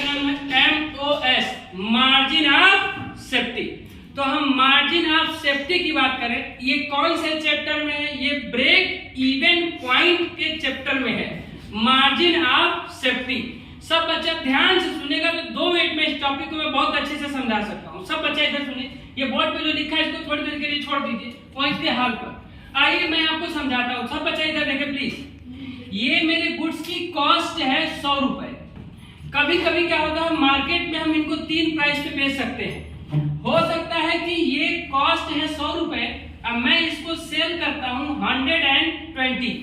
नाम है MOS, margin of safety. तो हम मार्जिन ऑफ सेफ्टी की बात करें, ये कौन से चैप्टर में है? ये ब्रेक इवन पॉइंट के चैप्टर में है, मार्जिन ऑफ सेफ्टी। सब बच्चा ध्यान से सुनेगा तो 2 मिनट में इस टॉपिक को मैं बहुत अच्छे से समझा सकता हूँ। सब बच्चा इधर सुनिए, ये बोर्ड पे जो लिखा है इसको थोड़ी देर के लिए छोड़ दीजिए, पॉइंट के हाल पर। आइए मैं आपको समझाता हूँ। सब बच्चा इधर देखे प्लीज। ये मेरे गुड्स की कॉस्ट है 100 रुपए। कभी कभी क्या होता है, मार्केट में हम इनको 3 प्राइस पे बेच सकते हैं। हो सकता है कि ये कॉस्ट है 100 रुपए, अब मैं इसको सेल करता हूँ 120,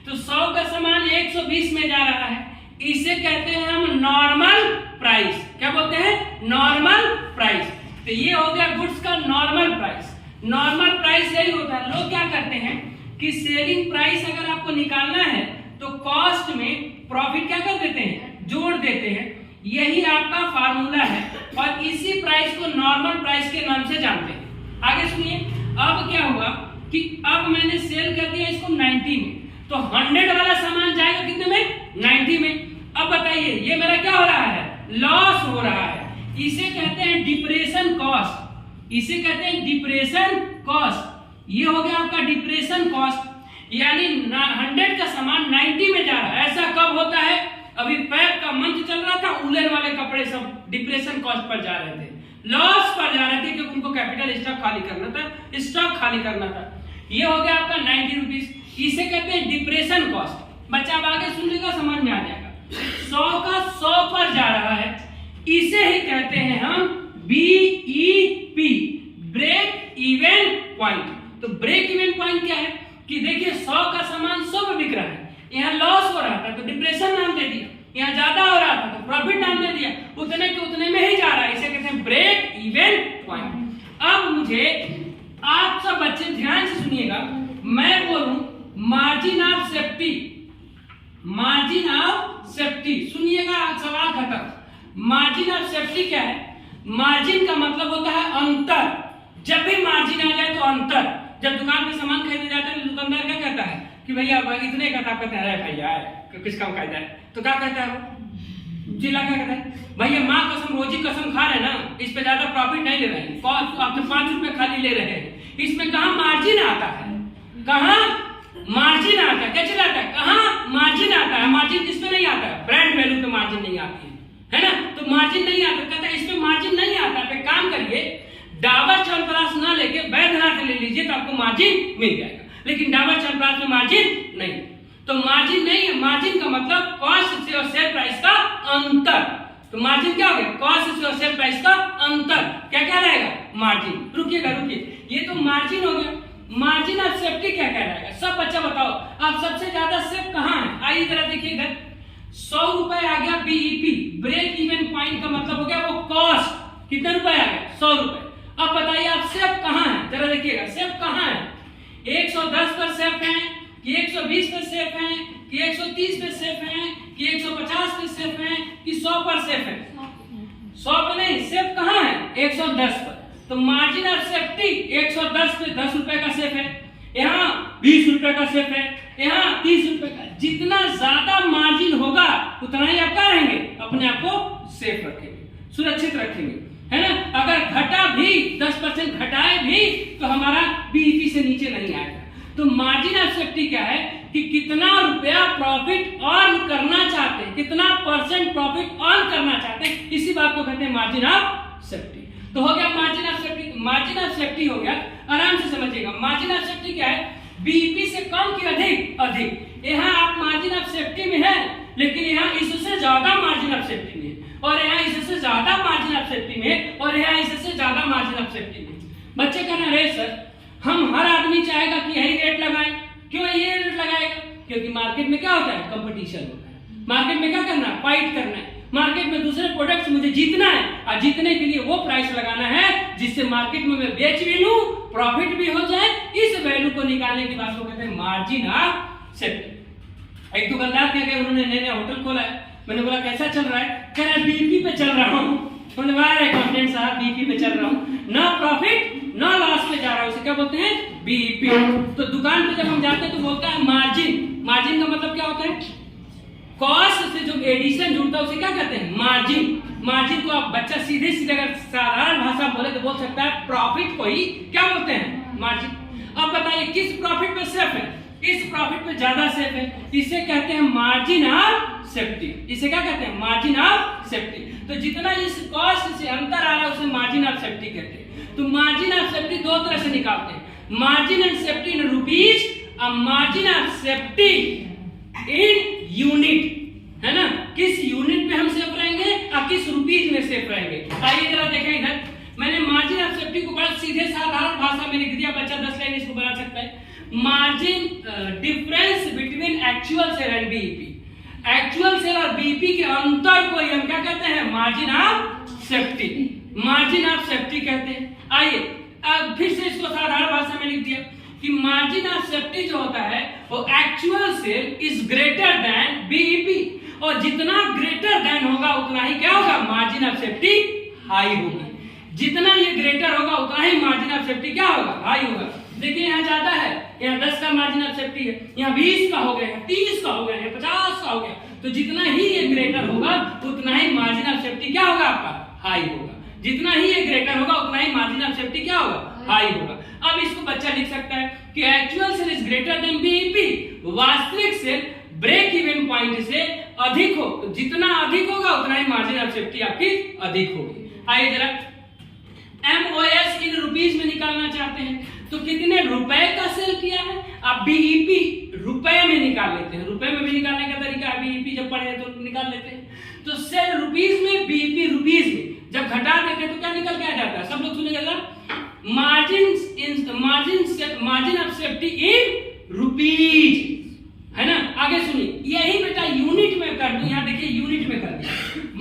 तो 100 का सामान 120 में जा रहा है। इसे कहते हैं हम नॉर्मल प्राइस। क्या बोलते हैं? Normal price. तो ये हो गया गुड्स का नॉर्मल प्राइस। नॉर्मल प्राइस यही होता है। लोग क्या करते हैं कि सेलिंग प्राइस अगर आपको निकालना है तो कॉस्ट में प्रॉफिट क्या कर देते हैं? जोड़ देते हैं। यही आपका फार्मूला है और इसी प्राइस को नॉर्मल प्राइस के नाम से जानते हैं। आगे सुनिए, अब क्या हुआ कि अब मैंने सेल कर दिया इसको 90 में, तो 100 वाला सामान जाएगा कितने में? 90 में। अब बताइए ये मेरा क्या हो रहा है? लॉस हो रहा है। इसे कहते हैं डिप्रेशन कॉस्ट। इसे कहते हैं डिप्रेशन कॉस्ट। ये हो गया आपका डिप्रेशन कॉस्ट, यानी 100 का सामान 90 में जा रहा है। ऐसा कब होता है? अभी फैब का मंथ चल रहा था, उलन वाले कपड़े सब डिप्रेशन कॉस्ट पर जा रहे थे, लॉस पर जा रहे थे, क्योंकि उनको कैपिटल स्टॉक खाली करना था, स्टॉक खाली करना था। ये हो गया आपका 90 रुपीज। इसे कहते हैं डिप्रेशन कॉस्ट। बच्चा अब आगे सुन लेगा, समझ में आ जाएगा। 100 का 100 पर जा रहा है, इसे ही कहते हैं हम BEP, ब्रेक इवन पॉइंट। तो ब्रेक इवन पॉइंट क्या है कि देखिए 100 का सामान 100 पे बिक रहा है, यहाँ लॉस हो रहा था तो डिप्रेशन नाम दे दिया, यहाँ ज्यादा हो रहा था तो प्रॉफिट नाम दे दिया, उतने के उतने में ही जा रहा है। इसे कहते हैं ब्रेक इवन पॉइंट। अब मुझे आप सब बच्चे ध्यान से सुनिएगा, मैं बोलूं margin of safety, margin of safety, सुनिएगा सवाल खत्म। मार्जिन ऑफ सेफ्टी क्या है? मार्जिन का मतलब होता है अंतर। जब भी मार्जिन आ जाए तो अंतर। जब दुकान पे सामान खरीदने जाते हैं तो दुकानदार क्या कहता है कि भैया इतने का, कहता है भैया किस कम खरीदा है, तो क्या कहता है वो जिला क्या कहता है? भैया माँ कसम रोजी कसम खा रहे ना, इस पे ज्यादा प्रॉफिट नहीं ले रहे हैं, आप तो 5 रुपए खाली ले रहे हैं। इसमें कहाँ मार्जिन आता है? कहाँ मार्जिन आता है? क्या चलाता है? कहाँ मार्जिन आता है? मार्जिन किस पे नहीं आता है? ब्रांड वैल्यू पे मार्जिन नहीं आती है ना, तो मार्जिन नहीं आता। कहता है इसमें मार्जिन नहीं आता है। काम करिए, डाबर च्यवनप्राश ना लेके वैद्यनाथ ले लीजिए तो आपको मार्जिन मिल जाएगा, लेकिन डाबर च्यवनप्राश में मार्जिन नहीं। तो मार्जिन नहीं है। मार्जिन का मतलब कॉस्ट से और सेल प्राइस का अंतर। तो मार्जिन क्या हो गया? कॉस्ट से और सेल प्राइस का अंतर। क्या क्या रहेगा? मार्जिन। रुकिएगा, रुकिए, ये तो मार्जिन हो गया। मार्जिन ऑफ सेफ्टी क्या कहलाएगा? सब बच्चा बताओ, आप सबसे ज्यादा सेफ कहाँ है? आइए जरा देखिए इधर। 100 रुपए आ गया BEP, ब्रेक इवन पॉइंट का मतलब हो गया वो कॉस्ट। कितने रुपए आ गया? 100 रुपए। अब बताइए आप सेफ कहाँ है? जरा देखिएगा सेफ कहाँ है? 110 पर सेफ है कि 120 पर सेफ है कि 130 पर सेफ है कि 150 पर सेफ है कि 100 पर सेफ है? 100 पर नहीं, सेफ कहाँ है? 110 पर। तो मार्जिन ऑफ सेफ्टी 110 पे 10 रुपए का सेफ है, यहाँ 20 रुपए का सेफ है, यहाँ 30 रुपए का। जितना ज्यादा मार्जिन होगा उतना ही आप क्या रहेंगे? अपने आप को सेफ रखेंगे, सुरक्षित रखेंगे, है ना। अगर घटा भी 10% घटाए भी तो हमारा BEP से नीचे नहीं आएगा। तो मार्जिन ऑफ सेफ्टी क्या है कि कितना रुपया प्रॉफिट अर्न करना चाहते हैं, कितना परसेंट प्रॉफिट अर्न करना चाहते हैं, इसी बात को कहते हैं मार्जिन ऑफ सेफ्टी। तो हो गया margin of safety. Margin of safety हो गया, आराम से समझिएगा। मार्जिन ऑफ सेफ्टी क्या है? BEP से कम कि अधिक? अधिक। यहाँ आप मार्जिन ऑफ सेफ्टी में है, लेकिन यहाँ इससे ज्यादा मार्जिन ऑफ सेफ्टी में, और यहाँ इससे ज्यादा मार्जिन ऑफ सेफ्टी में, और यहाँ इससे ज्यादा मार्जिन ऑफ सेफ्टी में। बच्चे कहना रहे सर हम हर आदमी चाहेगा कि यही रेट लगाए, क्यों ये रेट लगाएगा? क्योंकि मार्केट में क्या होता है? कंपटीशन होता है। मार्केट में क्या करना है? फाइट करना है। मार्केट में दूसरे प्रोडक्ट्स मुझे जीतना है, और जीतने के लिए वो प्राइस लगाना है जिससे मार्केट में मैं बेच भी लूं, प्रॉफिट भी हो जाए। इस वैल्यू को निकालने की बात को कहते हैं मार्जिन ऑफ सेफ्टी। एक दुकानदार कह गए, उन्होंने नया होटल खोला है। मैंने बोला कैसा चल रहा है? कह रहा है BEP पे चल रहा हूँ। अकाउंटेंट साहब BEP पे चल रहा हूँ, ना प्रॉफिट ना लॉस पे जा रहा हूँ, उसे क्या बोलते हैं? BEP। तो दुकान पे जब हम जाते हैं तो बोलता है मार्जिन। मार्जिन का मतलब क्या होता है? कॉस्ट से जो एडिशन जुड़ता है उसे क्या कहते हैं? मार्जिन। मार्जिन को आप बच्चा सीधे सीधे अगर साधारण भाषा बोले तो बोल सकता है प्रॉफिट को ही क्या बोलते हैं? मार्जिन। अब बताइए किस प्रॉफिट पे सेफ है? इस प्रॉफिट पे ज्यादा सेफ है, इसे कहते हैं मार्जिन ऑफ सेफ्टी। इसे क्या कहते हैं? Margin of safety. तो जितना इस कॉस्ट से अंतर आ रहा है उसे मार्जिन ऑफ सेफ्टी कहते हैं। तो मार्जिन ऑफ सेफ्टी दो तरह से निकालते हैं, margin of safety in rupees और margin of safety in unit, है ना? किस यूनिट पे हम सेफ रहेंगे और किस रुपीज में सेफ रहेंगे। आइए जरा देखें इधर, मैंने मार्जिन ऑफ सेफ्टी को बड़ा सीधे साधारण भाषा में लिख दिया, बच्चा 10 लाइन इसको बना सकता है। Margin difference between actual sale and BEP, actual sale और बीईपी के अंतर को हम क्या कहते हैं? Margin of safety, margin of safety कहते हैं। आइए अब फिर से इसको साधारण भाषा में लिख दिया कि मार्जिन ऑफ सेफ्टी जो होता है वो actual sale is greater than BEP, और जितना ग्रेटर देन होगा उतना ही क्या होगा? मार्जिन ऑफ सेफ्टी हाई होगी। जितना ये ग्रेटर होगा उतना ही मार्जिन ऑफ सेफ्टी क्या होगा? हाई होगा। देखिए यहाँ ज्यादा है, यहाँ 10 का मार्जिन ऑफ सेफ्टी है, यहाँ 20 का हो गया, 30 का हो गया, 50 का हो गया। तो जितना ही ये ग्रेटर होगा उतना ही मार्जिन ऑफ सेफ्टी क्या होगा? आपका हाई होगा। जितना ही ये ग्रेटर होगा उतना ही मार्जिन ऑफ सेफ्टी क्या होगा? हाई होगा। अब इसको बच्चा लिख सकता है कि actual sale is greater than BEP, वास्तविक सेल ब्रेक इवन पॉइंट से अधिक हो, तो जितना अधिक होगा उतना ही मार्जिन ऑफ सेफ्टी आपकी अधिक होगी। आइए जरा एमओएस इन रुपीस में निकालना चाहते हैं तो कितने रुपए का सेल किया है? आप बीईपी रुपए में निकाल लेते हैं, रुपए में भी निकालने का तरीका है, बीईपी जब पढ़े तो निकाल लेते हैं। तो सेल रुपीस में, बीईपी रुपीस में जब घटा देते हैं तो क्या निकल के आ जाता है? सब लोग सुनिएगा जरा, margin of safety in rupees, है ना? आगे सुनिए, यही बेटा यूनिट में कर दूं, यहाँ देखिए यूनिट में कर दिया,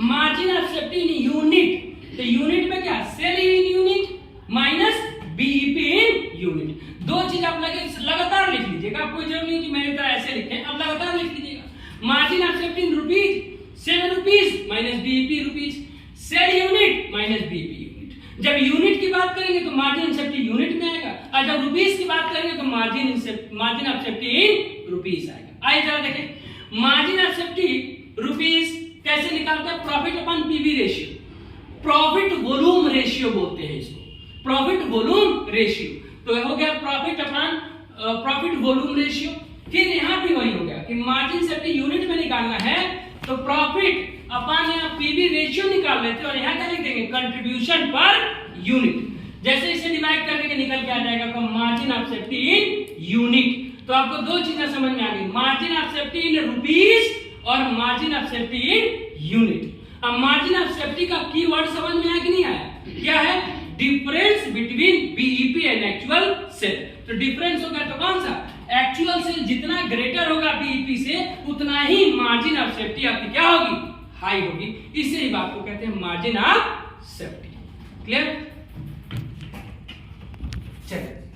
margin of safety in unit. तो यूनिट में क्या? Sale in unit minus BEP in unit. दो चीज आप लगातार लिख लीजिएगा, कोई जरूरी नहीं कि मेरी तरह ऐसे लिखें, आप लगातार लिख लीजिएगा। Margin of safety in rupees, sale rupees minus BEP rupees, sale unit minus BEP unit. जब यूनिट की बात करेंगे तो मार्जिन ऑफ सेफ्टी यूनिट में आएगा, और जब रुपीज की बात करेंगे तो margin of safety in rupees आएगा। आइए जरा देखें मार्जिन ऑफ सेफ्टी रुपीज कैसे निकालते हैं? Profit upon PV ratio, profit volume ratio बोलते हैं इसको, प्रॉफिट वॉल्यूम रेशियो। तो हो गया profit upon profit volume ratio. फिर यहाँ भी वही हो गया कि मार्जिन सेफ्टी यूनिट में निकालना है तो प्रॉफिट अपॉन यहाँ पीवी रेशियो निकाल लेते हैं, और यहाँ क्या लिख देंगे? Contribution per unit. जैसे इसे डिवाइड करके निकल के आ जाएगा तो margin of safety in unit. तो आपको दो चीजें समझ में आ गई, margin of safety in rupees और margin of safety in unit. अब मार्जिन ऑफ सेफ्टी का कीवर्ड समझ में आया कि नहीं आया? क्या है? Difference between BEP and actual sale. तो डिफरेंस होगा तो कौन सा? एक्चुअल सेल जितना ग्रेटर होगा बीईपी से उतना ही मार्जिन ऑफ सेफ्टी आपकी क्या होगी? हाई होगी। इसी ही बात को कहते हैं मार्जिन ऑफ सेफ्टी। क्लियर? चलिए